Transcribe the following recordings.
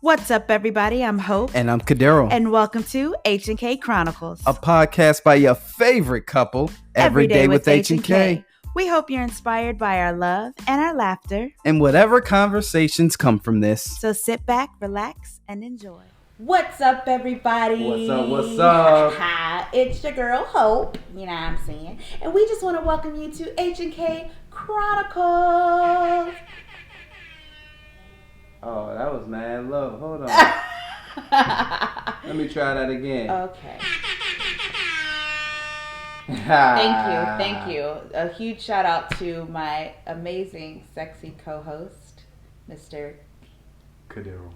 What's up, everybody? I'm Hope. And I'm Kadero. And welcome to H&K Chronicles. A podcast by your favorite couple, Every Day with H&K. We hope you're inspired by our love and our laughter. And whatever conversations come from this. So sit back, relax, and enjoy. What's up, everybody? What's up? Hi, it's your girl, Hope. You know what I'm saying? And we just want to welcome you to H&K Chronicles. Oh, that was mad love. Hold on. Let me try that again. Okay. Thank you. A huge shout out to my amazing, sexy co-host, Mr. Kadero.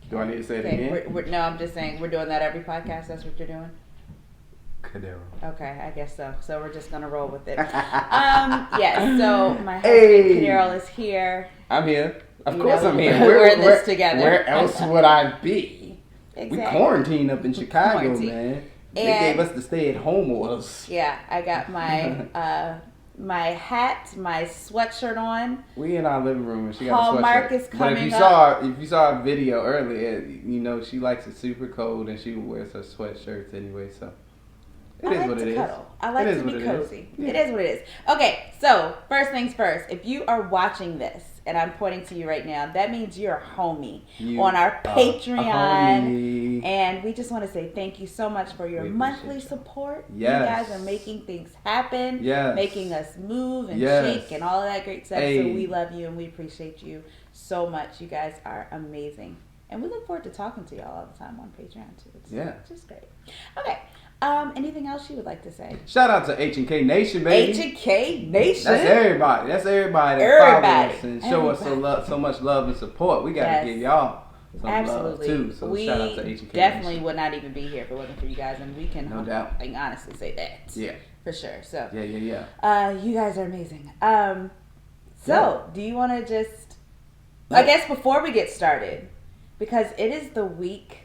Do I need to say it again? No, I'm just saying we're doing that every podcast. That's what you're doing? Kadero. Okay, I guess so. So we're just gonna roll with it. Yes. So my husband Kadero is here. I'm here. Of course, I'm here. We're in this together. Where else would I be? Exactly. We quarantined up in Chicago, man. They gave us the stay-at-home orders. Yeah, I got my my hat, my sweatshirt on. We in our living room and she got a sweatshirt. Hallmark is coming up. If you saw a video earlier, you know she likes it super cold and she wears her sweatshirts anyway. So it is what it is. Cuddle. I like to be cozy. Yeah. It is what it is. Okay, so first things first. If you are watching this, and I'm pointing to you right now, that means you're a homie on our Patreon. And we just want to say thank you so much for your monthly support. Yes. You guys are making things happen, making us move and yes. shake and all of that great stuff. So we love you and we appreciate you so much. You guys are amazing. And we look forward to talking to y'all all the time on Patreon too. It's just great. Okay. Anything else you would like to say? Shout out to H&K Nation, baby. H&K Nation. That's everybody. That follow us and show us so much love and support. We got to give y'all some love too. So shout out to H&K definitely Nation. Would not even be here if it wasn't for you guys, and we can honestly say that. Yeah. For sure. So yeah. You guys are amazing. Do you want to just? I guess before we get started, because it is the week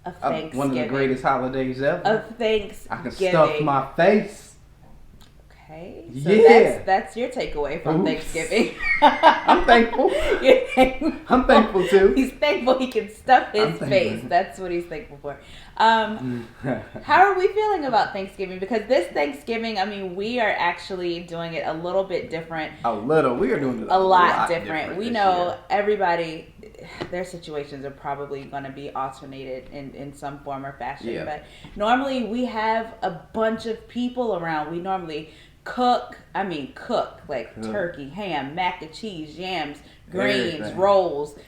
of Thanksgiving. One of the greatest holidays ever. Of Thanksgiving. I can stuff my face. Okay. So that's your takeaway from Thanksgiving. I'm thankful. You're thankful. I'm thankful too. He's thankful he can stuff his face. That's what he's thankful for. How are we feeling about Thanksgiving? Because this Thanksgiving, I mean, we are actually doing it a little bit different. We are doing it a lot different. We know everybody, their situations are probably going to be alternated in some form or fashion. Yeah. But normally we have a bunch of people around. We normally cook like turkey, ham, mac and cheese, yams, greens, rolls,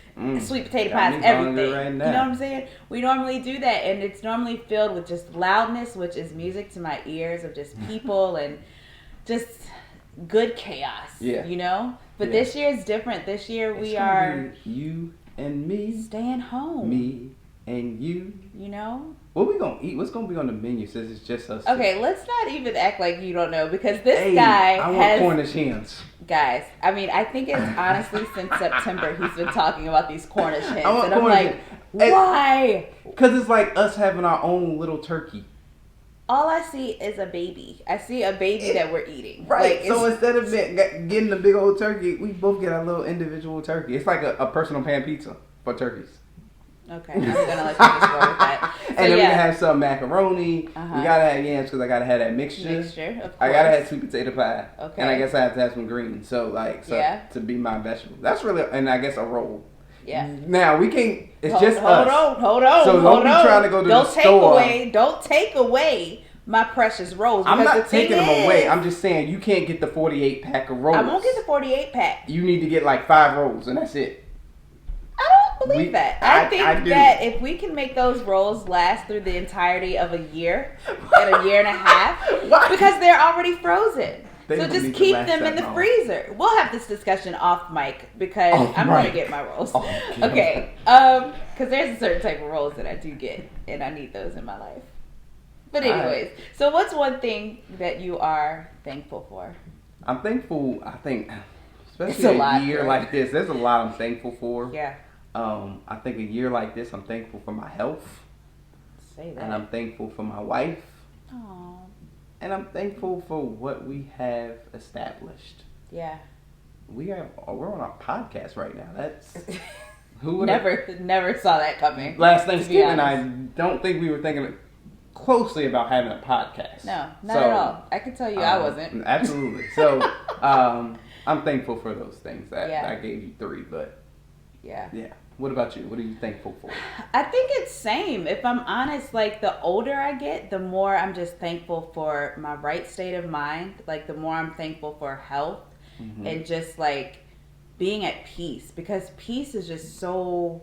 sweet potato pies, everything. Right now. You know what I'm saying? We normally do that, and it's normally filled with just loudness, which is music to my ears of just people and just good chaos. Yeah. You know? But this year is different. This year we are you and me staying home. Me and you. You know? What we gonna eat? What's gonna be on the menu since it's just us? Okay, let's not even act like you don't know, because this guy I want Cornish hens. Guys, I mean, I think it's honestly since September he's been talking about these Cornish hens, and I'm like, why? Because it's like us having our own little turkey. All I see is a baby. I see a baby that we're eating. Right. Like, so instead of getting the big old turkey, we both get our little individual turkey. It's like a personal pan pizza for turkeys. Okay, I'm gonna let you just roll with that. So, and then we can have some macaroni. We gotta have yams because I gotta have that mixture. Of course. I gotta have sweet potato pie. Okay. And I guess I have to have some greens. So to be my vegetable. That's really, and I guess a roll. Yeah. Now we can't. It's hold on. So don't be trying to go to the store. Don't take away my precious rolls. I'm not taking them away. I'm just saying you can't get the 48 pack of rolls. I won't get the 48 pack. You need to get like 5 rolls and that's it. I don't believe that. I think that if we can make those rolls last through the entirety of a year and a year and a half, because they're already frozen. So just keep them in the freezer. We'll have this discussion off mic because I'm going to get my rolls. Okay. Because there's a certain type of rolls that I do get, and I need those in my life. But anyways, so what's one thing that you are thankful for? I'm thankful, especially a year like this, there's a lot I'm thankful for. Yeah. I think a year like this, I'm thankful for my health. Say that. And I'm thankful for my wife. Aww. And I'm thankful for what we have established. Yeah. we're on a podcast right now. That's who would never saw that coming. Last Thanksgiving, I don't think we were thinking closely about having a podcast. No, not at all. I can tell you I wasn't. Absolutely. So I'm thankful for those things. I gave you 3, but yeah. What about you? What are you thankful for? I think it's same. If I'm honest, like the older I get, the more I'm just thankful for my right state of mind. Like the more I'm thankful for health and just like being at peace, because peace is just so,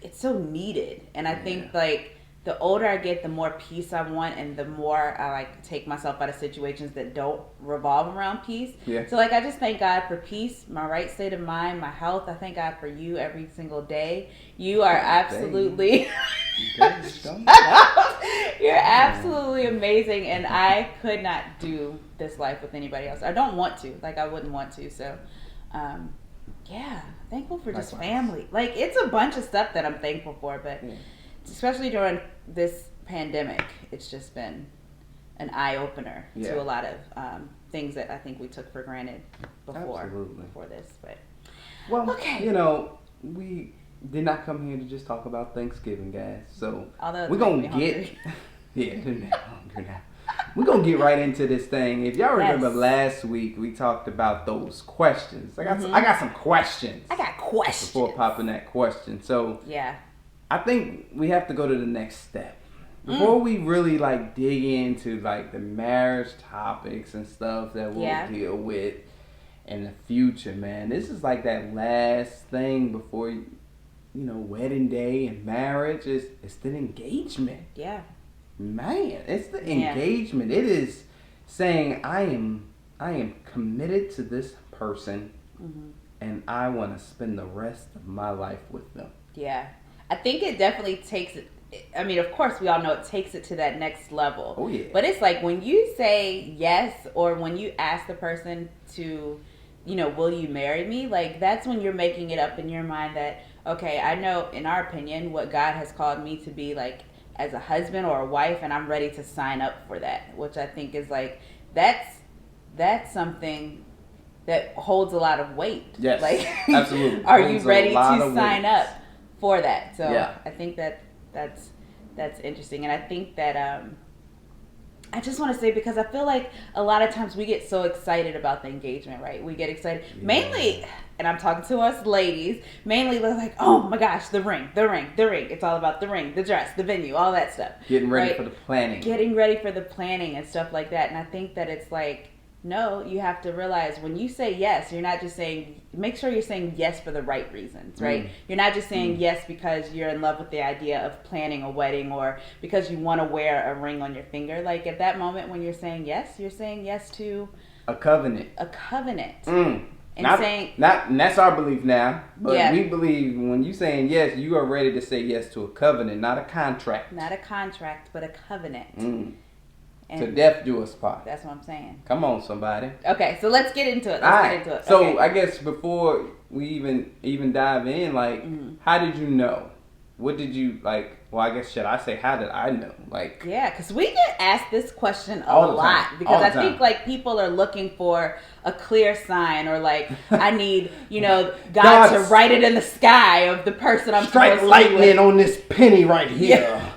it's so needed. And I think like the older I get, the more peace I want, and the more I like take myself out of situations that don't revolve around peace. Yeah. So like I just thank God for peace, my right state of mind, my health. I thank God for you every single day. You are absolutely you're absolutely amazing, and I could not do this life with anybody else. I don't want to. Like I wouldn't want to. So thankful for just family. Like it's a bunch of stuff that I'm thankful for, but especially during this pandemic, it's just been an eye-opener to a lot of things that I think we took for granted before this. But we did not come here to just talk about Thanksgiving, guys. So we're gonna get hungry now. We're gonna get right into this thing. If y'all remember last week, we talked about those questions. I got some questions. I got questions before popping that question. So I think we have to go to the next step. Before we really like dig into like the marriage topics and stuff that we'll deal with in the future, man. This is like that last thing before wedding day and marriage it's the engagement. Yeah. Man, it's the engagement. It is saying I am committed to this person and I want to spend the rest of my life with them. Yeah. I think it definitely takes it. I mean, of course, we all know it takes it to that next level. Oh, yeah. But it's like when you say yes, or when you ask the person to, will you marry me? Like, that's when you're making it up in your mind that, okay, I know, in our opinion, what God has called me to be, like, as a husband or a wife, and I'm ready to sign up for that, which I think is, like, that's something that holds a lot of weight. Yes, like, absolutely. Are you ready to sign up for that? So I think that's interesting, and I think that I just want to say, because I feel like a lot of times we get so excited about the engagement, right? We get excited mainly, and I'm talking to us ladies, mainly we're like, oh my gosh, the ring. It's all about the ring, the dress, the venue, all that stuff. Getting ready for the planning. Getting ready for the planning and stuff like that. And I think that it's like, no, you have to realize when you say yes, you're not just saying, make sure you're saying yes for the right reasons, right? You're not just saying yes because you're in love with the idea of planning a wedding or because you want to wear a ring on your finger. Like at that moment when you're saying yes to a covenant. And and that's our belief now. But we believe when you saying yes, you are ready to say yes to a covenant, not a contract. Not a contract, but a covenant. To death do us part. That's what I'm saying. Come on, somebody. Okay, so let's get into it. So I guess before we even dive in, like, how did you know? What did you like? Well, I guess should I say how did I know? Like, because we get asked this question a lot because I think like people are looking for a clear sign or like I need God to write it in the sky of the person I'm supposed to be with. Strike lightning on this penny right here. Yeah.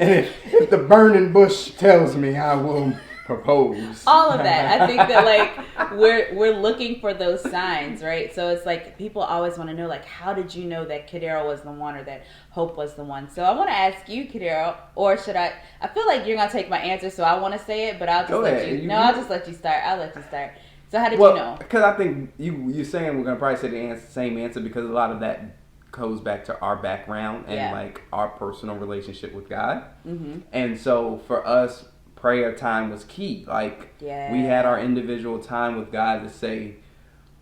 If the burning bush tells me, I will propose. All of that. I think that like we're looking for those signs, right? So it's like people always want to know, like, how did you know that Kadero was the one or that Hope was the one? So I want to ask you, Kadero, or should I feel like you're gonna take my answer, so I want to say it, but I'll just let you. No, I'll just let you start. I'll let you start. So how did you know? Because I think you're saying we're gonna probably say the same answer because a lot of that goes back to our background and like our personal relationship with God. And so for us, prayer time was key. Like we had our individual time with God to say,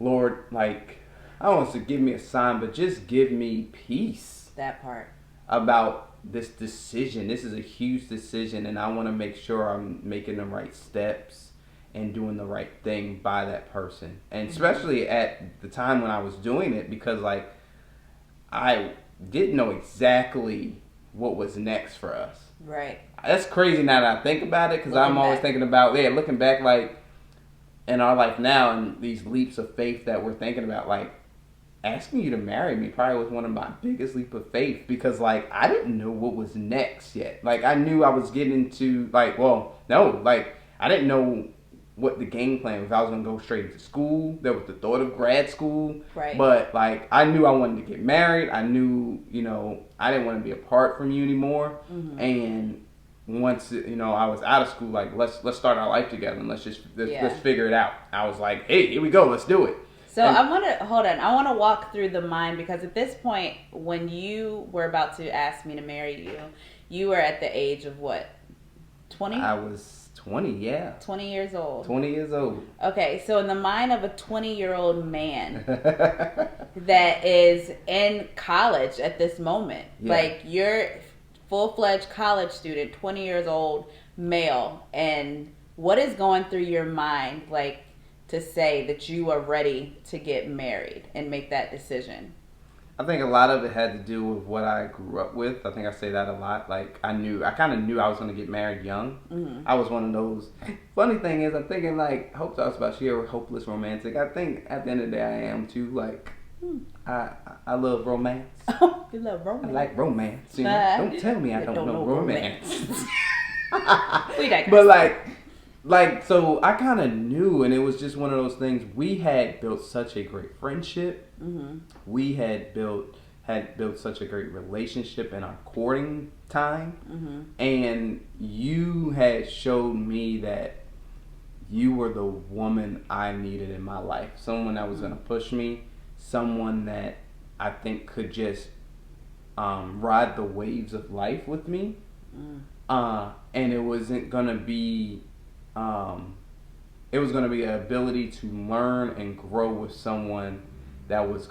Lord, like I don't want to give me a sign, but just give me peace. That part. About this decision. This is a huge decision and I want to make sure I'm making the right steps and doing the right thing by that person. And especially at the time when I was doing it, because like I didn't know exactly what was next for us. Right. That's crazy now that I think about it, because I'm always thinking about, looking back, like, in our life now, and these leaps of faith that we're thinking about, like asking you to marry me probably was one of my biggest leap of faith, because like I didn't know what was next yet. Like I knew I was getting into like, well, no, like I didn't know what the game plan was. If I was gonna go straight into school, there was the thought of grad school, right? But like I knew I wanted to get married. I knew, you know, I didn't want to be apart from you anymore. And once, you know, I was out of school, like let's start our life together and let's figure it out. I was like, hey, here we go, let's do it. So I want to walk through the mind, because at this point, when you were about to ask me to marry you, you were at the age of what, 20? I was 20, yeah. 20 years old. 20 years old. Okay, so in the mind of a 20-year-old man that is in college at this moment, like you're full-fledged college student, 20 years old, male, and what is going through your mind, like, to say that you are ready to get married and make that decision? I think a lot of it had to do with what I grew up with. I think I say that a lot. Like I kind of knew I was going to get married young. I was one of those. Funny thing is, I'm thinking like, Hope talks about she a hopeless romantic. I think at the end of the day, I am too. Like I love romance. You love romance. I like romance. You know? Don't tell me I don't know romance. We digress. But like, so I kind of knew, and it was just one of those things. We had built such a great friendship. We had built such a great relationship in our courting time. And you had showed me that you were the woman I needed in my life. Someone that was going to push me. Someone that I think could just ride the waves of life with me. And it wasn't going to be... it was going to be an ability to learn and grow with someone that was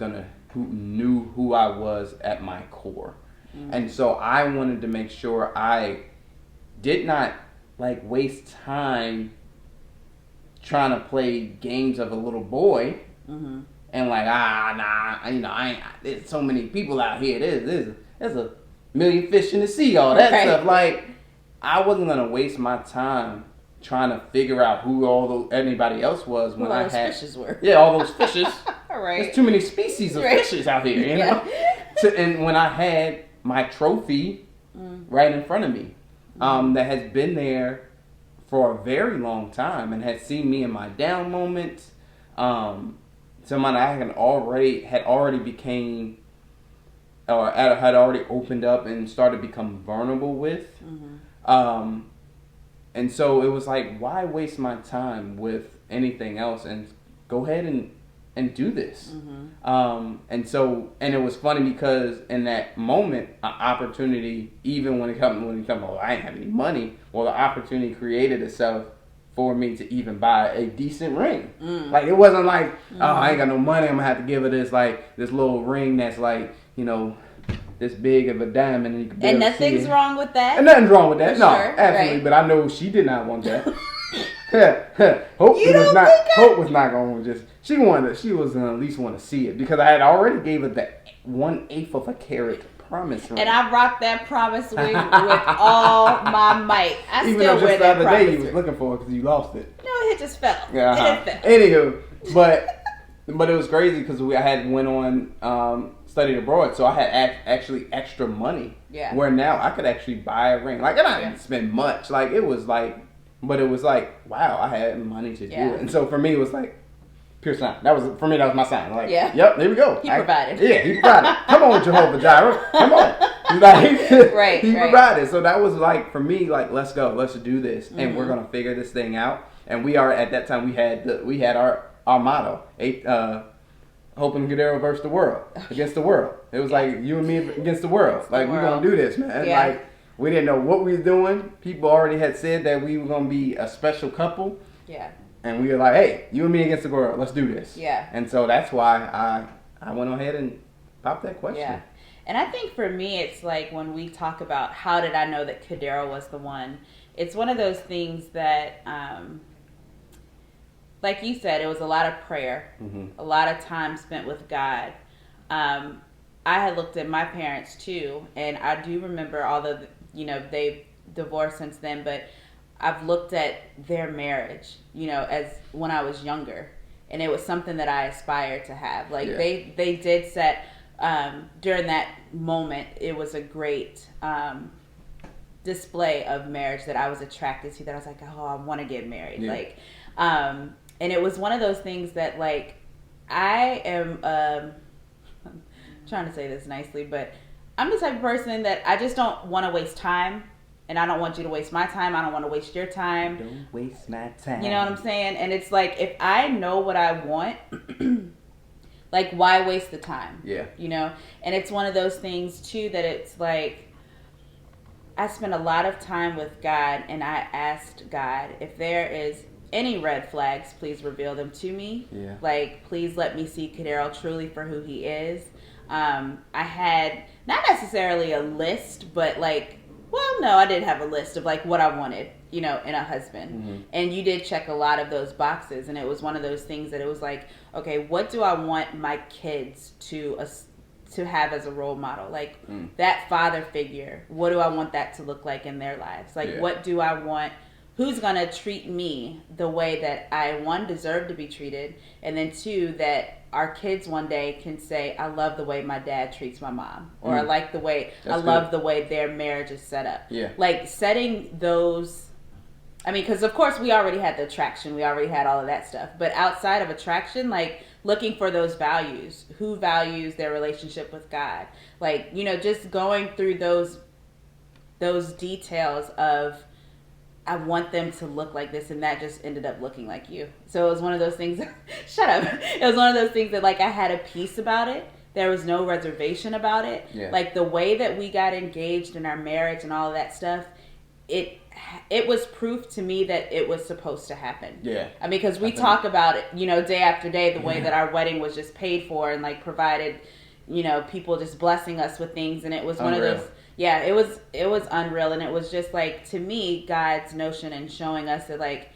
who knew who I was at my core. And so I wanted to make sure I did not like waste time trying to play games of a little boy. And like, nah, you know, there's so many people out here. There's a million fish in the sea, all that stuff. Like, I wasn't going to waste my time trying to figure out who anybody else was when I had fishes were. Yeah, all those fishes. Right. There's too many species of fishes out here, you know. And when I had my trophy right in front of me, that has been there for a very long time and has seen me in my down moments. Someone I had already became, or had already opened up and started to become vulnerable with. And so it was like, why waste my time with anything else and go ahead and do this? And it was funny because in that moment, an opportunity, even when it comes, well, I ain't have any money. Well, the opportunity created itself for me to even buy a decent ring. Like it wasn't like, oh, I ain't got no money, I'm gonna have to give her this little ring that's like, you know, this big of a diamond, and you can and nothing's wrong with that. And nothing's wrong with that. For no, sure, absolutely. right. But I know she did not want that. Hope was not going to just. She was gonna at least want to see it because I had already gave her that 1/8 of a carat promise ring. And I rocked that promise ring with all my might. I Even still though wear just the that other promise day you was ring. looking for it because you lost it. No, it just fell. Yeah. It fell. Anywho, but it was crazy because I had went on studied abroad, so I had actually extra money. Yeah. Where now I could actually buy a ring. Like, and I didn't spend much. Like, it was like, but it was like, wow, I had money to do it. And so for me, it was like pure sign. That was my sign. Like, yep, there we go. He provided. Yeah, he provided. Come on, Jehovah Jireh. Come on. Like, he provided. So that was like for me, like, let's go, let's do this, and we're gonna figure this thing out. And we are at that time. We had our motto. Hope and Gadero versus the world, against the world. It was like you and me against the world. Like, we're going to do this, man. Yeah. Like, we didn't know what we was doing. People already had said that we were going to be a special couple. Yeah. And we were like, hey, you and me against the world. Let's do this. Yeah. And so that's why I went ahead and popped that question. Yeah. And I think for me, it's like when we talk about how did I know that Kadero was the one, it's one of those things that... like you said, it was a lot of prayer, a lot of time spent with God. I had looked at my parents too, and I do remember, although they've divorced since then, but I've looked at their marriage, as when I was younger, and it was something that I aspired to have. Like they did set during that moment. It was a great display of marriage that I was attracted to. That I was like, oh, I want to get married. Yeah. And it was one of those things that like I am. I'm trying to say this nicely, but I'm the type of person that I just don't want to waste time. And I don't want you to waste my time. I don't want to waste your time. Don't waste my time. You know what I'm saying? And it's like, if I know what I want, like, why waste the time? Yeah. And it's one of those things, too, that it's like, I spent a lot of time with God, and I asked God, if there is any red flags, please reveal them to me. Yeah. Like, please let me see Kadero truly for who he is. I had, not necessarily a list, but like, well, no, I did have a list of like what I wanted, in a husband. Mm-hmm. And you did check a lot of those boxes. And it was one of those things that it was like, okay, what do I want my kids to have as a role model? Like that father figure, what do I want that to look like in their lives? Like, what do I want? Who's going to treat me the way that I, one, deserve to be treated, and then two, that our kids one day can say, I love the way my dad treats my mom, or I like the way, love the way their marriage is set up. Yeah. Like setting those, because of course we already had the attraction, we already had all of that stuff, but outside of attraction, like looking for those values, who values their relationship with God, like, just going through those details of, I want them to look like this, and that just ended up looking like you. So it was one of those things. Shut up. It was one of those things that like I had a peace about it. There was no reservation about it. Yeah. Like the way that we got engaged in our marriage and all of that stuff, it was proof to me that it was supposed to happen. Yeah. Because we talk about it, day after day, the way that our wedding was just paid for and like provided, people just blessing us with things, and it was one of those. Yeah, it was unreal, and it was just like, to me, God's notion and showing us that like,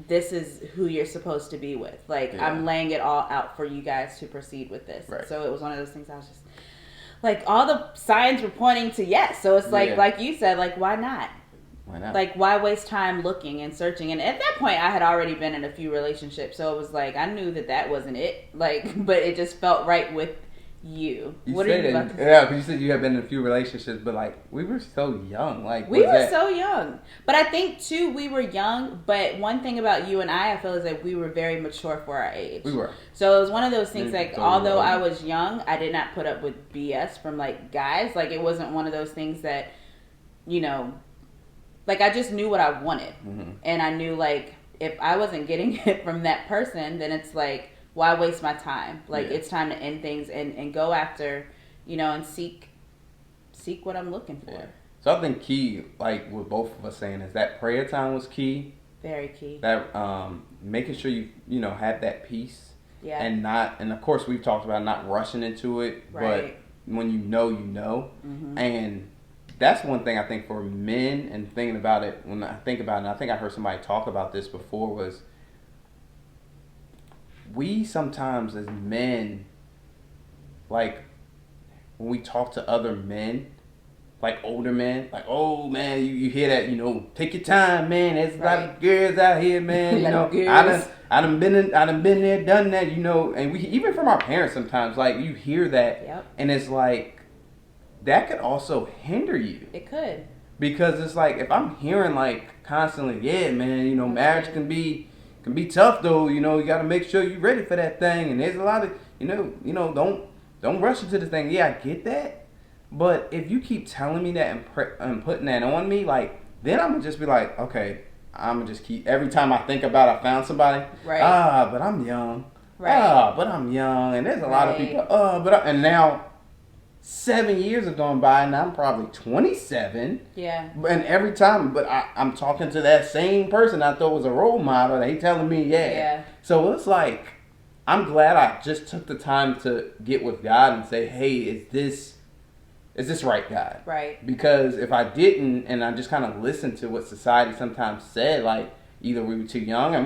this is who you're supposed to be with. Like, I'm laying it all out for you guys to proceed with this. Right. So it was one of those things I was just like, all the signs were pointing to yes. So it's like you said, like, why not? Why not? Like, why waste time looking and searching? And at that point, I had already been in a few relationships, so it was like, I knew that wasn't it. Like, but it just felt right with you. What are you about to say? Yeah, because you said you have been in a few relationships, but like we were so young. Like we were so young. But I think too, we were young. But one thing about you and I feel is that we were very mature for our age. We were. So it was one of those things. Like although I was young, I did not put up with BS from like guys. Like it wasn't one of those things that, like I just knew what I wanted, and I knew like if I wasn't getting it from that person, then it's like, why waste my time? Like it's time to end things and go after, and seek what I'm looking for. Yeah. So I think key, like what both of us saying, is that prayer time was key. Very key. That making sure you have that peace. Yeah. And of course we've talked about not rushing into it, right. But when you know, and that's one thing I think for men, and thinking about it, when I think about it, and I think I heard somebody talk about this before, was we sometimes as men, like when we talk to other men, like older men, like, oh man, you hear that, take your time, man. There's a lot of girls out here, man. I done been there, done that, and we even from our parents sometimes, like you hear that, and it's like that could also hinder you. It could, because it's like if I'm hearing like constantly, yeah, man, marriage can be tough though, you got to make sure you're ready for that thing, and there's a lot of don't rush into the thing. Yeah, I get that, but if you keep telling me that and putting that on me, like then I'm gonna just be like, okay, I'm gonna just keep, every time I think about I found somebody, but I'm young, but I'm young, and there's a lot of people, and now 7 years have gone by, and I'm probably 27. Yeah. And every time, but I'm talking to that same person I thought was a role model, and he telling me, yeah. So it's like, I'm glad I just took the time to get with God and say, hey, is this right, God? Right. Because if I didn't, and I just kind of listened to what society sometimes said, like, either we were too young, and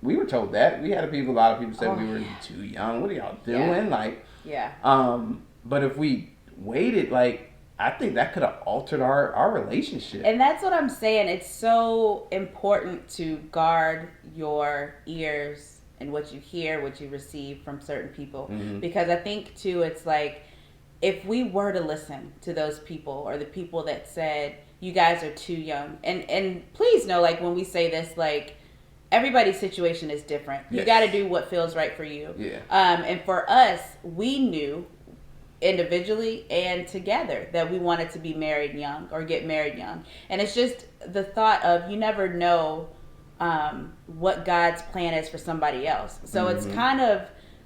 we were told that. We had a lot of people said we were too young. What are y'all doing? Yeah. But if we waited, like, I think that could have altered our relationship. And that's what I'm saying. It's so important to guard your ears and what you hear, what you receive from certain people. Mm-hmm. Because I think, too, it's like, if we were to listen to those people or the people that said, you guys are too young. And please know, like, when we say this, like, everybody's situation is different. Yes. You got to do what feels right for you. Yeah. And for us, we knew individually and together that we wanted to be married young or get married young. And it's just the thought of, you never know what God's plan is for somebody else. So mm-hmm. It's kind of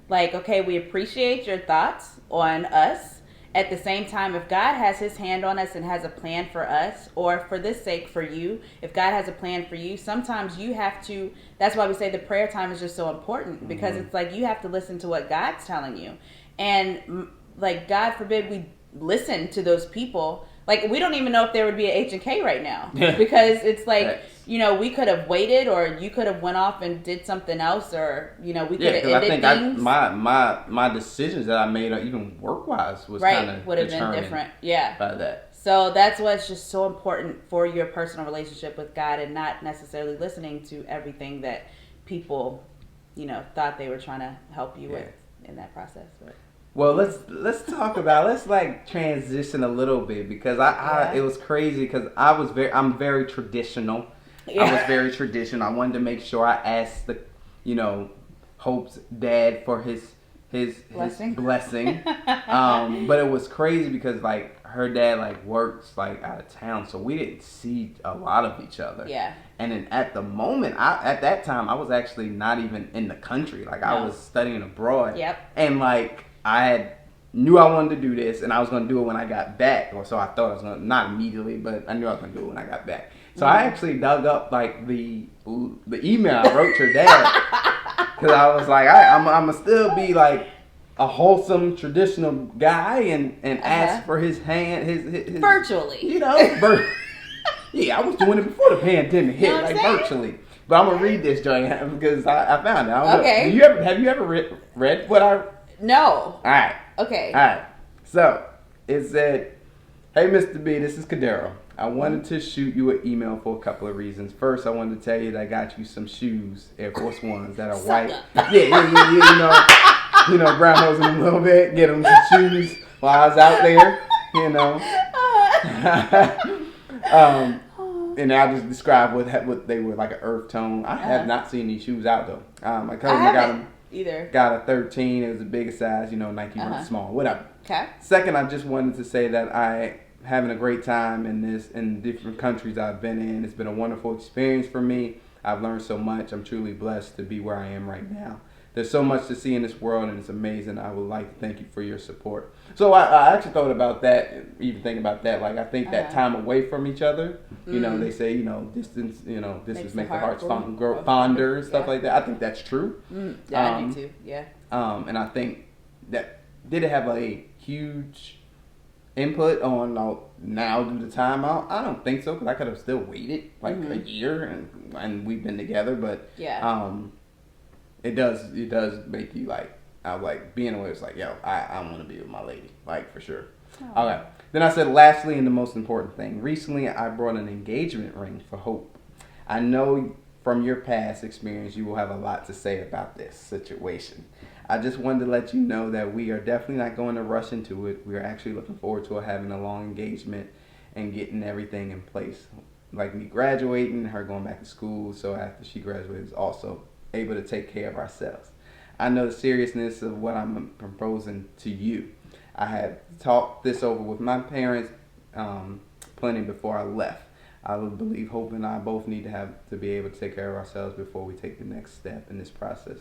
like, okay, we appreciate your thoughts on us. At the same time, if God has his hand on us and has a plan for us, or for this sake for you, if God has a plan for you, sometimes you have to, that's why we say the prayer time is just so important, because mm-hmm. It's like you have to listen to what God's telling you. And like, God forbid we listen to those people. Like, we don't even know if there would be an H&K right now. Because it's like, you know, we could have waited, or you could have went off and did something else, or, you know, we could have ended things. My decisions that I made, even work-wise, was kind of would have been different. Yeah. By that. So that's why it's just so important for your personal relationship with God, and not necessarily listening to everything that people, you know, thought they were trying to help you with in that process. But. Well, let's talk about, let's like transition a little bit, because it was crazy, because I'm very traditional. Yeah. I was very traditional. I wanted to make sure I asked Hope's dad for his blessing. But it was crazy because like her dad like works like out of town, so we didn't see a lot of each other. Yeah. And then at the moment, at that time, I was actually not even in the country. Like I was studying abroad. Yep. And like I knew I wanted to do this, and I was going to do it when I got back. Or so I thought I was going to, not immediately, but I knew I was going to do it when I got back. So I actually dug up like the email I wrote to her dad, because I was like, I'm gonna still be like a wholesome traditional guy and ask for his hand, his virtually, you know, yeah, I was doing it before the pandemic hit, like virtually. But I'm gonna read this, Joy, because I found it. I don't know. Have you ever read what I? No. All right. Okay. All right. So it said, "Hey, Mr. B, this is Cadero. I wanted to shoot you an email for a couple of reasons. First, I wanted to tell you that I got you some shoes, Air Force Ones that are white. Yeah. You know, brown nosing them a little bit, get them some shoes while I was out there. You know." And I'll just describe what they were, like an earth tone. I have not seen these shoes out though. My cousin got them. Either. Got a 13. It was the biggest size. You know, Nike runs small. Whatever. Okay. Second, I just wanted to say that I having a great time in different countries I've been in. It's been a wonderful experience for me. I've learned so much. I'm truly blessed to be where I am right now. There's so much to see in this world, and it's amazing. I would like to thank you for your support. So I actually thought about that, even thinking about that. Like, I think that time away from each other, you know, they say, you know, distance, you know, distance makes the heart fonder and stuff like that. I think that's true. Yeah, I do too. Yeah. And I think that did it have a huge input on now due to time out? I don't think so, because I could have still waited like a year and we've been together, but it does make you like, I like being away. It's like, yo, I want to be with my lady, like for sure. Okay. Then I said, lastly, and the most important thing, recently I brought an engagement ring for Hope. I know from your past experience you will have a lot to say about this situation. I just wanted to let you know that we are definitely not going to rush into it. We are actually looking forward to having a long engagement and getting everything in place. Like me graduating, her going back to school, so after she graduates, also able to take care of ourselves. I know the seriousness of what I'm proposing to you. I had talked this over with my parents plenty before I left. I would believe Hope and I both need to be able to take care of ourselves before we take the next step in this process.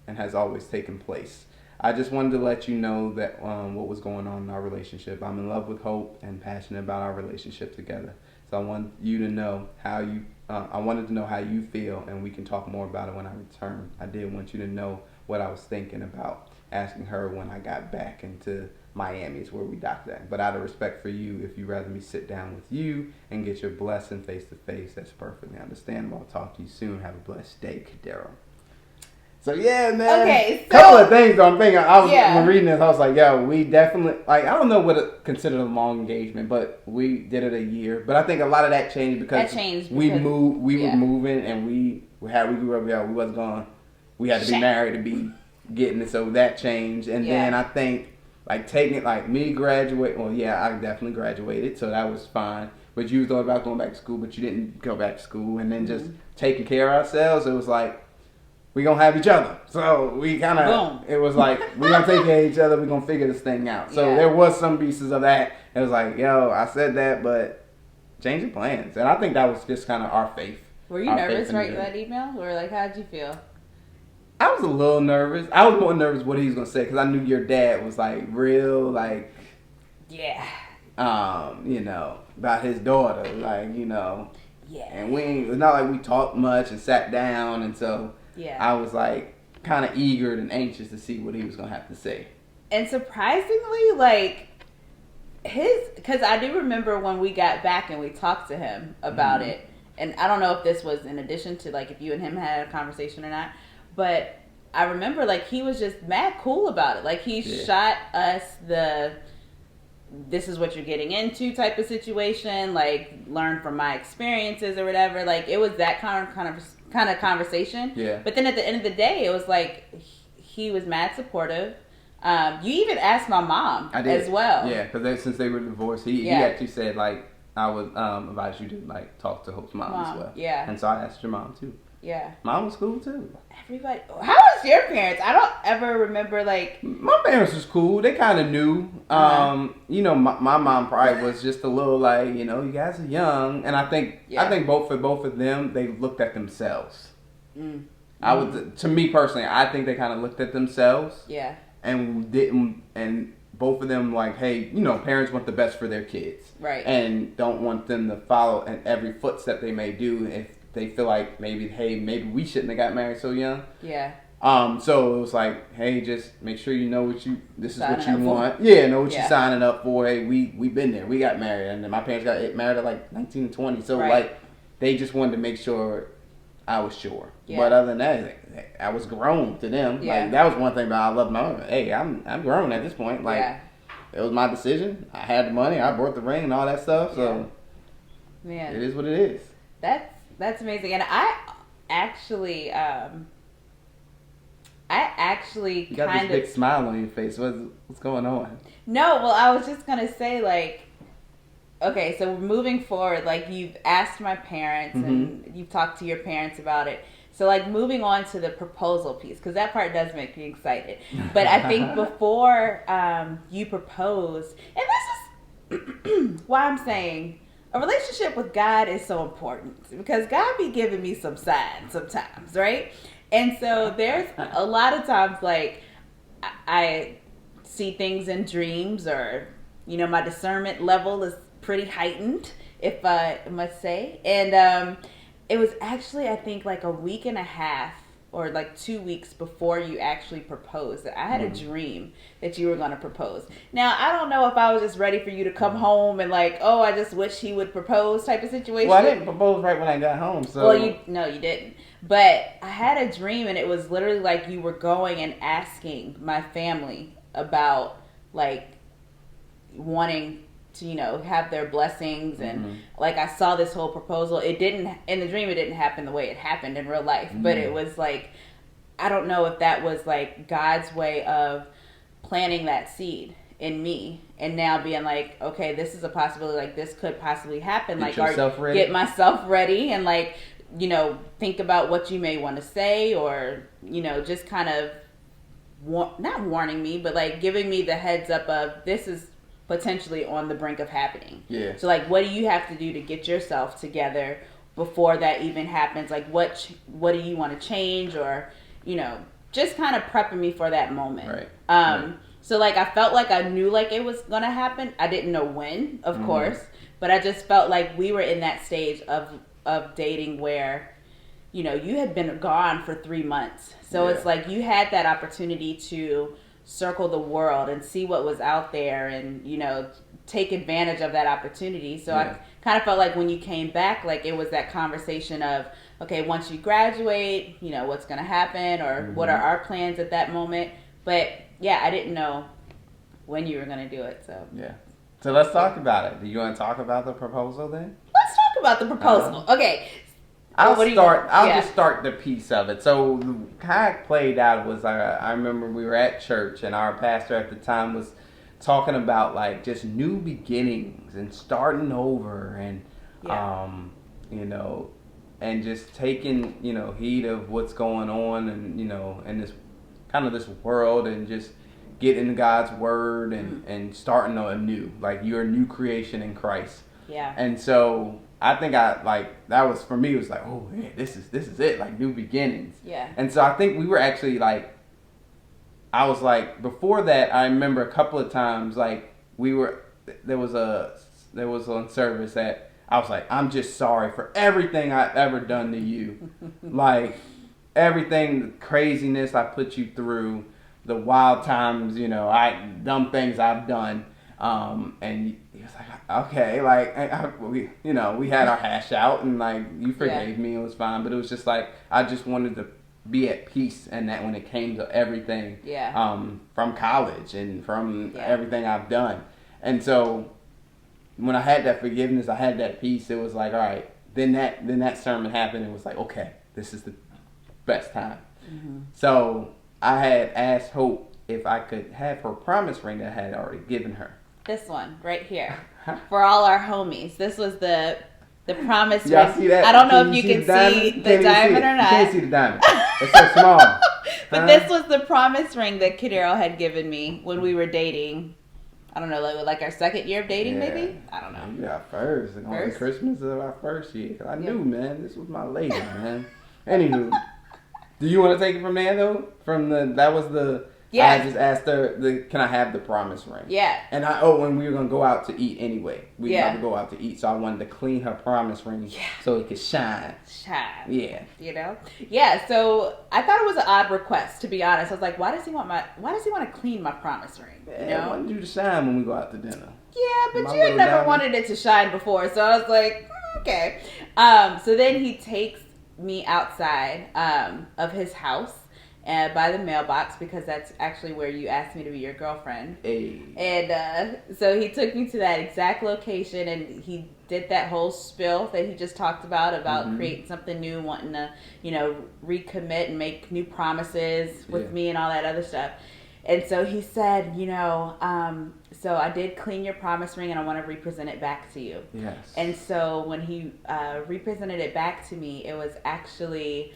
And has always taken place. I just wanted to let you know that what was going on in our relationship. I'm in love with Hope and passionate about our relationship together. So I want you to know how you. I wanted to know how you feel, and we can talk more about it when I return. I did want you to know what I was thinking about asking her when I got back into Miami, is where we docked at. But out of respect for you, if you'd rather me sit down with you and get your blessing face to face, that's perfectly understandable. I'll talk to you soon. Have a blessed day, Cadero. So yeah, man. Okay, so couple of things though. I'm thinking. When reading this, I was like, yo, we definitely like. I don't know what it considered a long engagement, but we did it a year. But I think a lot of that changed because we moved. We were moving, and we grew up. Yeah, we wasn't going. We had to be married to be getting it. So that changed, and then I think like taking it like me graduate. Well, yeah, I definitely graduated, so that was fine. But you thought about going back to school, but you didn't go back to school, and then just taking care of ourselves. It was like. We gonna have each other, so we kind of. It was like we gonna take care of each other. We gonna figure this thing out. So there was some pieces of that. It was like, yo, I said that, but changing plans, and I think that was just kind of our faith. Were you nervous writing that email, or like how did you feel? I was a little nervous. I was more nervous what he was gonna say because I knew your dad was like real, like about his daughter, like and it's not like we talked much and sat down, and so. Yeah. I was like kind of eager and anxious to see what he was going to have to say. And surprisingly, like because I do remember when we got back and we talked to him about it. And I don't know if this was in addition to like if you and him had a conversation or not, but I remember like he was just mad cool about it. Like he shot us this is what you're getting into type of situation, like learn from my experiences or whatever. Like it was that kind of conversation. Yeah. But then at the end of the day, it was like he was mad supportive. You even asked my mom as well. Yeah, because since they were divorced, he actually said like I would advise you to like talk to Hope's mom as well. Yeah. And so I asked your mom too. Yeah. Mom was cool too. Everybody. How was your parents? I don't ever remember like. My parents was cool. They kind of knew. My mom probably was just a little like, you guys are young, and I think both of them, they looked at themselves. To me personally, I think they kind of looked at themselves. Yeah. And both of them like, hey, parents want the best for their kids. Right. And don't want them to follow in every footstep they may do if they feel like maybe we shouldn't have got married so young. Yeah. So it was like, hey, just make sure you know this is what you want. Yeah, know what you're signing up for. Hey, we've been there. We got married, and then my parents got married at like 19 and 20. So like, they just wanted to make sure I was sure. Yeah. But other than that, I was grown to them. Yeah. Like that was one thing that I loved my mom. Hey, I'm grown at this point. Like it was my decision. I had the money. I bought the ring and all that stuff. So it is what it is. That's amazing, and I actually you got this big smile on your face. What's going on? No, well, I was just gonna say like, okay, so moving forward, like you've asked my parents and you've talked to your parents about it. So like moving on to the proposal piece, because that part does make me excited. But I think before you proposed, and this is why I'm saying. A relationship with God is so important because God be giving me some signs sometimes, right? And so there's a lot of times like I see things in dreams or, my discernment level is pretty heightened, if I must say. And it was actually, I think, like a week and a half or like 2 weeks before you actually proposed that I had a dream that you were going to propose. Now, I don't know if I was just ready for you to come home and like, oh, I just wish he would propose type of situation. Well, I didn't propose right when I got home. So. Well, you didn't. But I had a dream and it was literally like you were going and asking my family about like wanting to, have their blessings. And like I saw this whole proposal. It didn't, in the dream, it didn't happen the way it happened in real life. But it was like, I don't know if that was like God's way of planting that seed in me. And now being like, okay, this is a possibility. Like this could possibly happen. Get myself ready and like, think about what you may want to say or, just kind of not warning me, but like giving me the heads up of this is potentially on the brink of happening. Yeah. So like, what do you have to do to get yourself together before that even happens? Like, what do you want to change or, just kind of prepping me for that moment. Right. So like, I felt like I knew like it was going to happen. I didn't know when, of course, but I just felt like we were in that stage of dating where, you had been gone for 3 months. So it's like you had that opportunity to circle the world and see what was out there and, take advantage of that opportunity. So I kind of felt like when you came back, like it was that conversation of, okay, once you graduate, you know, what's going to happen or what are our plans at that moment. But yeah, I didn't know when you were going to do it. So yeah. So let's talk about it. Do you want to talk about the proposal then? Let's talk about the proposal. Okay. I'll just start the piece of it. So how it played out was I remember we were at church and our pastor at the time was talking about like just new beginnings and starting over and you know, and just taking, you know, heed of what's going on and, you know, in this kind of this world and just getting God's word and starting anew. Like you're a new creation in Christ. Yeah. And so I think that was for me, it was like, oh yeah, this is it, like new beginnings. Yeah. And so I think we were actually like, I was like, before that, I remember a couple of times like there was on service that I was like, I'm just sorry for everything I've ever done to you. Like everything, the craziness I put you through, the wild times, you know, dumb things I've done. And he was like, okay, like, we had our hash out and like, you forgave me, it was fine. But it was just like, I just wanted to be at peace and that when it came to everything, from college and from everything I've done. And so when I had that forgiveness, I had that peace, it was like, all right, then that sermon happened. It was like, okay, this is the best time. Mm-hmm. So I had asked Hope if I could have her promise ring that I had already given her. This one right here for all our homies. This was the promise ring. Y'all see that? I don't know if you can see the diamond or not. You can't see the diamond. It's so small. But this was the promise ring that Kadero had given me when we were dating. I don't know, like our second year of dating, maybe? I don't know. Yeah, first. On Christmas of our first year. Cause I knew, man, this was my lady, man. Anywho, do you want to take it from there, though? Yeah. I just asked her, can I have the promise ring? Yeah. And when we were going to go out to eat anyway. We were about to go out to eat, so I wanted to clean her promise ring so it could shine. Yeah. You know? Yeah, so I thought it was an odd request, to be honest. I was like, why does he want to clean my promise ring? You know? I wanted you to shine when we go out to dinner. Yeah, but you had never wanted it to shine before, so I was like, okay. So then he takes me outside of his house. By the mailbox, because that's actually where you asked me to be your girlfriend. Hey. And so he took me to that exact location, and he did that whole spiel that he just talked about creating something new, wanting to, you know, recommit and make new promises with me and all that other stuff. And so he said, you know, so I did clean your promise ring, and I want to represent it back to you. Yes. And so when he represented it back to me, it was actually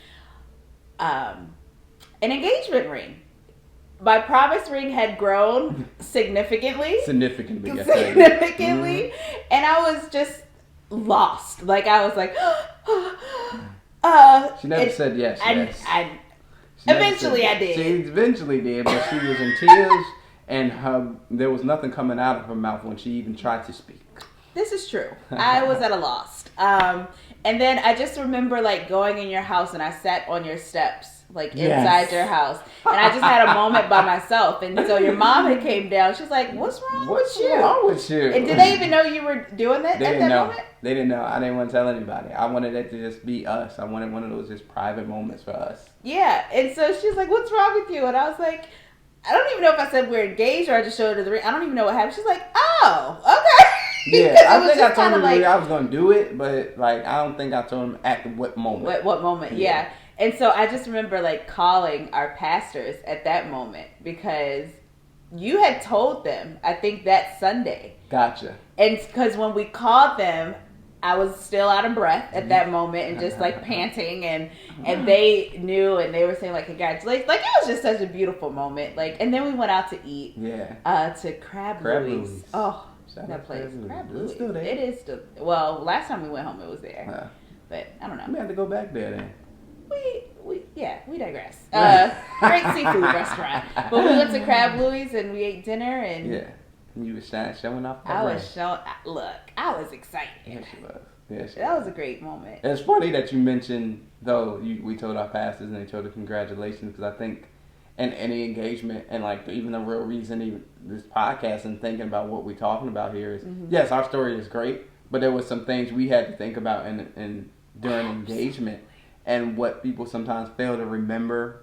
an engagement ring. My promise ring had grown significantly. Significantly. And I was just lost. Like, I was like, she never said yes. Eventually I did. She eventually did, but she was in tears and there was nothing coming out of her mouth when she even tried to speak. This is true. I was at a loss. And then I just remember like going in your house and I sat on your steps. Like inside your house, and I just had a moment by myself. And so your mom had came down. She's like, "What's wrong with you?" And did they even know you were doing that at that moment? They didn't know. I didn't want to tell anybody. I wanted it to just be us. I wanted one of those just private moments for us. Yeah. And so she's like, "What's wrong with you?" And I was like, I don't even know if I said we're engaged or I just showed her the ring. I don't even know what happened. She's like, "Oh, okay." Yeah, I think I told him I was going to do it, but like I don't think I told him at what moment. What moment? Yeah. And so I just remember like calling our pastors at that moment because you had told them, I think that Sunday. Gotcha. And because when we called them, I was still out of breath at that moment and just like panting and they knew and they were saying like congratulations. Like it was just such a beautiful moment. Like, and then we went out to eat. Yeah. To Crab Louie's. Oh, that place. Crab Louie's. Still there. It is still. Well, last time we went home, it was there. But I don't know. We had to go back there then. We digress. Great seafood restaurant. But we went to Crab Louie's and we ate dinner and you were showing off. I was excited. Yes, she was. That was a great moment. It's funny that you mentioned though. We told our pastors and they told us congratulations because I think in any engagement and like even the real reason even this podcast and thinking about what we're talking about here is yes, our story is great, but there was some things we had to think about in during engagement. and what people sometimes fail to remember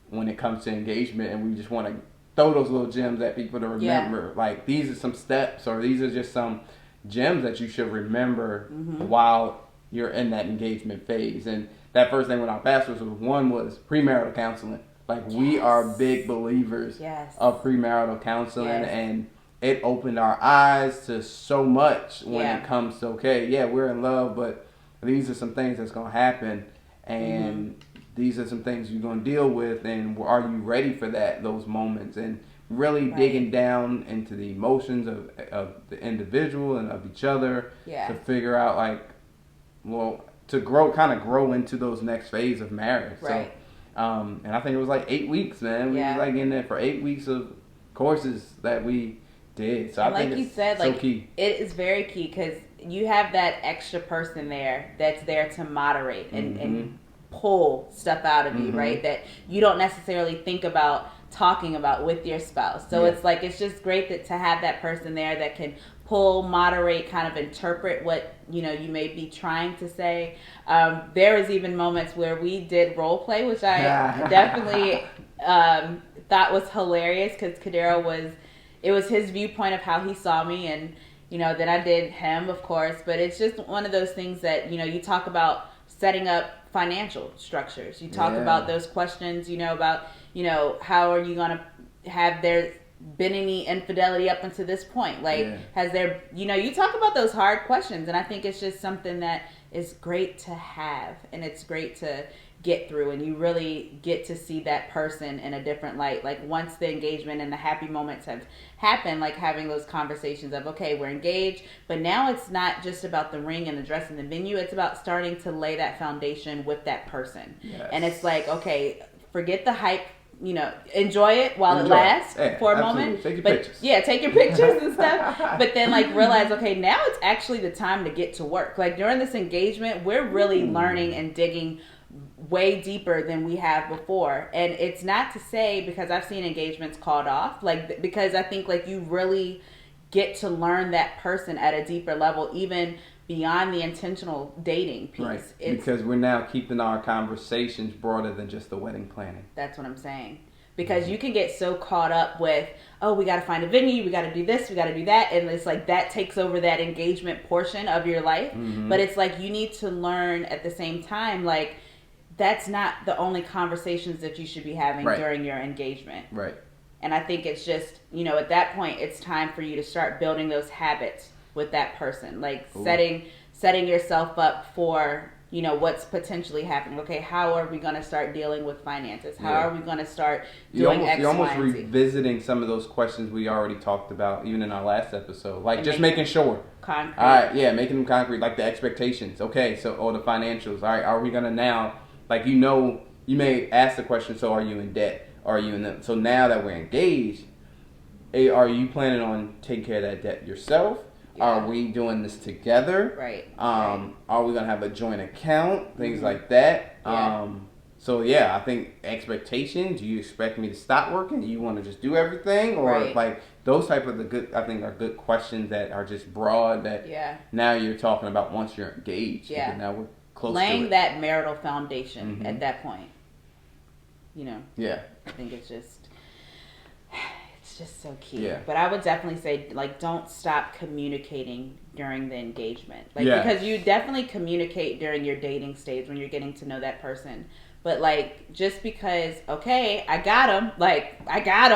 when it comes to engagement, and we just want to throw those little gems at people to remember. Like, these are some steps, or these are just some gems that you should remember while you're in that engagement phase. And that first thing with our pastors was premarital counseling. Like, we are big believers of premarital counseling, and it opened our eyes to so much when it comes to, we're in love, but these are some things that's going to happen, and these are some things you're going to deal with, and are you ready for those moments? And really digging down into the emotions of the individual and of each other to figure out, like, well, to grow into those next phase of marriage. Right. So, and I think it was like 8 weeks, man. We was like in there for 8 weeks of courses that we did. So, and I think you said, so like, key. It is very key, because you have that extra person there that's there to moderate and pull stuff out of you, right? That you don't necessarily think about talking about with your spouse. So it's like, it's just great to have that person there that can pull, moderate, kind of interpret what, you may be trying to say. There was even moments where we did role play, which I definitely thought was hilarious, because Kadero it was his viewpoint of how he saw me, and then I did him, of course. But it's just one of those things that you talk about setting up financial structures. You talk about those questions, about how are you going to have there been any infidelity up until this point? Like, has there, you talk about those hard questions, and I think it's just something that is great to have, and it's great to get through, and you really get to see that person in a different light. Like, once the engagement and the happy moments have happened, like having those conversations of, okay, we're engaged, but now it's not just about the ring and the dress and the venue. It's about starting to lay that foundation with that person. And it's like, okay, forget the hype, enjoy it while it lasts for a moment. Take your pictures. Yeah, take your pictures and stuff. But then, like, realize, okay, now it's actually the time to get to work. Like, during this engagement, we're really learning and digging way deeper than we have before. And it's not to say, because I've seen engagements called off, like, because I think, like, you really get to learn that person at a deeper level, even beyond the intentional dating piece. Right. Because we're now keeping our conversations broader than just the wedding planning. That's what I'm saying. Because you can get so caught up with, oh, we got to find a venue, we got to do this, we got to do that. And it's like that takes over that engagement portion of your life. But it's like you need to learn at the same time, like, that's not the only conversations that you should be having during your engagement. Right. And I think it's just, at that point, it's time for you to start building those habits with that person. Like, setting yourself up for, what's potentially happening. Okay, how are we going to start dealing with finances? How are we going to start doing X, You're almost Y, and Z? revisiting some of those questions we already talked about, even in our last episode. Like, just making sure. Concrete. All right, making them concrete. Like, the expectations. Okay, so, or the financials. All right, are we going to now... Like, you may ask the question, so are you in debt? So now that we're engaged, are you planning on taking care of that debt yourself? Yeah. Are we doing this together? Right. Are we going to have a joint account? Things like that. Yeah. I think expectations, do you expect me to stop working? Do you want to just do everything? Or like those type of I think are good questions that are just broad that now you're talking about once you're engaged. Yeah. Now we're laying that marital foundation at that point. Yeah. I think it's just so key. Yeah. But I would definitely say, like, don't stop communicating during the engagement. Like, because you definitely communicate during your dating stage when you're getting to know that person. But, like, just because, okay, I got him, I got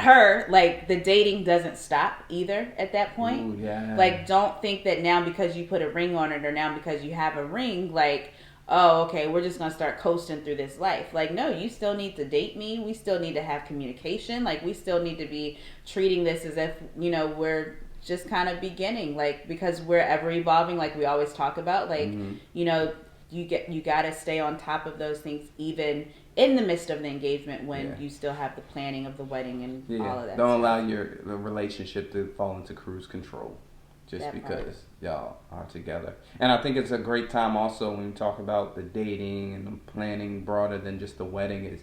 her, like, the dating doesn't stop either at that point. Ooh, yeah. Like, don't think that now because you put a ring on it, or now because you have a ring, like, oh, okay, we're just going to start coasting through this life. Like, no, you still need to date me. We still need to have communication. Like, we still need to be treating this as if, we're just kind of beginning, like, because we're ever evolving, like we always talk about, like, you got to stay on top of those things even in the midst of the engagement when you still have the planning of the wedding and all of that. Don't allow the relationship to fall into cruise control just because y'all are together. And I think it's a great time also when we talk about the dating and the planning broader than just the wedding, is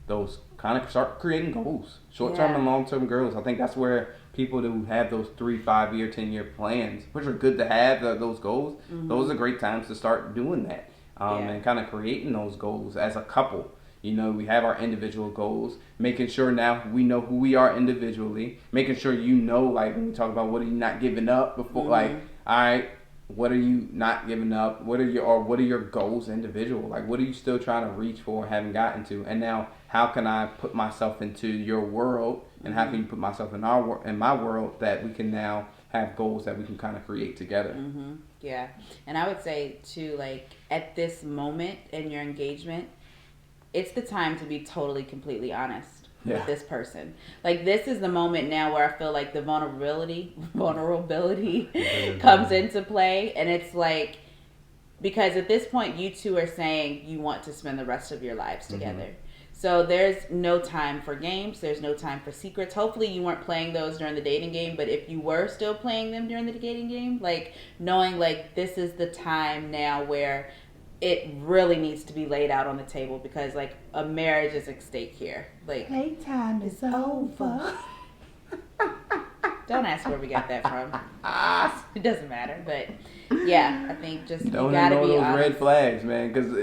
those kind of start creating goals, short-term and long-term goals. I think that's where people who have those 3, 5-year, 10-year plans, which are good to have, those goals, those are great times to start doing that. and kind of creating those goals as a couple. You know, we have our individual goals, making sure now we know who we are individually, making sure you know, like when we talk about what are you not giving up before, like, all right, what are you not giving up? What are your goals individual? Like, what are you still trying to reach for, haven't gotten to? And now, how can I put myself into your world, and how can you put myself in my world, that we can now have goals that we can kind of create together? Yeah, and I would say too, like at this moment in your engagement, it's the time to be totally, completely honest with this person. Like, this is the moment now where I feel like the vulnerability comes into play. And it's like, because at this point, you two are saying you want to spend the rest of your lives together. So there's no time for games. There's no time for secrets. Hopefully you weren't playing those during the dating game. But if you were still playing them during the dating game, like, knowing like this is the time now where it really needs to be laid out on the table, because like a marriage is at stake here. Like, playtime is over. Don't ask where we got that from. It doesn't matter, but yeah, I think just don't you gotta ignore be those honest. red flags, man. Because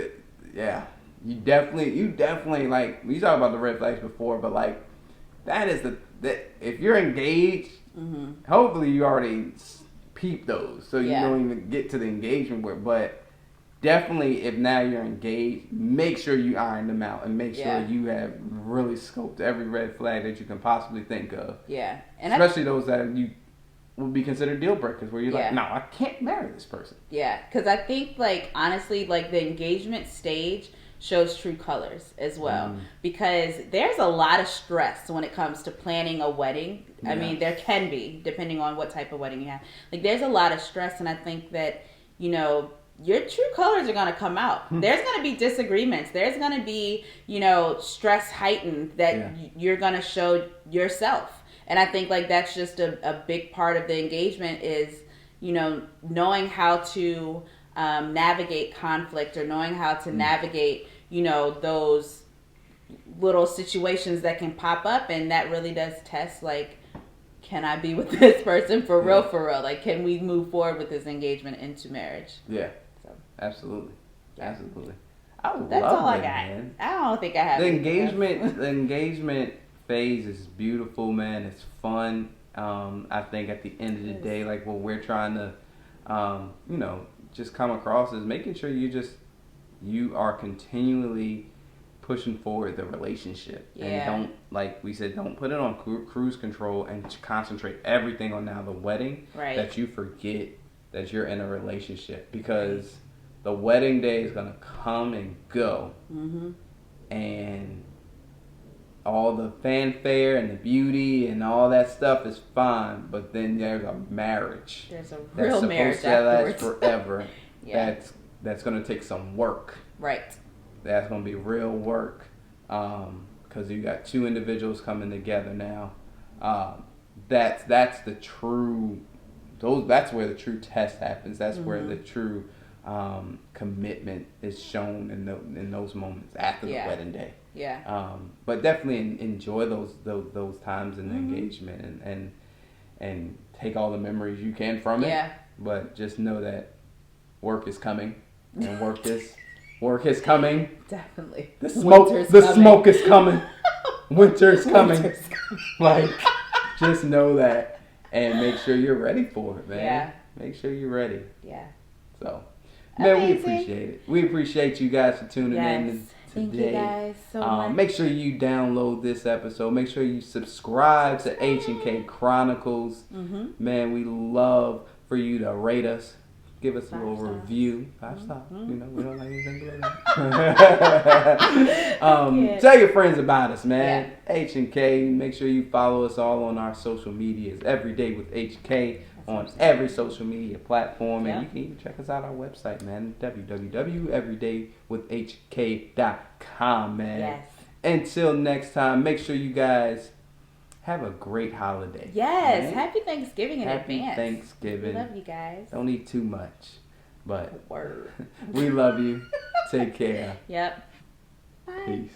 you definitely like, we talked about the red flags before, but like that is if you're engaged, hopefully you already peep those, so you don't even get to the engagement where, but. Definitely, if now you're engaged, make sure you iron them out and make sure you have really scoped every red flag that you can possibly think of. Yeah. And especially those that you would be considered deal breakers, where you're like, no, I can't marry this person. Yeah, because I think, like, honestly, like, the engagement stage shows true colors as well. Because there's a lot of stress when it comes to planning a wedding. I mean, there can be, depending on what type of wedding you have. Like, there's a lot of stress, and I think that, you know, your true colors are going to come out. There's going to be disagreements. There's going to be, you know, stress heightened that you're going to show yourself. And I think like that's just a big part of the engagement is, you know, knowing how to navigate conflict, or knowing how to navigate, you know, those little situations that can pop up. And that really does test, like, can I be with this person for real, for real? Like, can we move forward with this engagement into marriage? Yeah. Absolutely. That's all I got. Man. I don't think I have the engagement phase is beautiful, man. It's fun. I think at the end of the day, like what we're trying to, you know, just come across is making sure you are continually pushing forward the relationship, and don't, like we said, don't put it on cruise control and concentrate everything on now the wedding, that you forget that you're in a relationship, because the wedding day is going to come and go, and all the fanfare and the beauty and all that stuff is fine, but then there's a marriage. There's a real marriage afterwards. That's supposed to last forever. That's going to take some work. Right. That's going to be real work, because you got two individuals coming together now. That's the true. That's where the true test happens. That's where the true commitment is shown in those moments after the wedding day. Yeah. But definitely enjoy those times in the engagement, and take all the memories you can from it. Yeah. But just know that work is coming, and work is coming. Definitely. The smoke is coming. Winter's coming. Like, just know that, and make sure you're ready for it, man. Yeah. Make sure you're ready. Yeah. So, man, we appreciate it. We appreciate you guys for tuning in today. Thank you guys so much. Make sure you download this episode. Make sure you subscribe to H&K Chronicles. Man, we love for you to rate us. Give us a little review. 5 stars. You know, we don't like anything below that. Tell your friends about us, man. H&K. Make sure you follow us all on our social medias. Every Day with HK on every social media platform. And you can even check us out on our website, man. www.everydaywithhk.com, man. Yes. Until next time, make sure you guys have a great holiday. Yes. Man. Happy Thanksgiving in advance. Happy Thanksgiving. We love you guys. Don't eat too much. But word. We love you. Take care. Yep. Bye. Peace.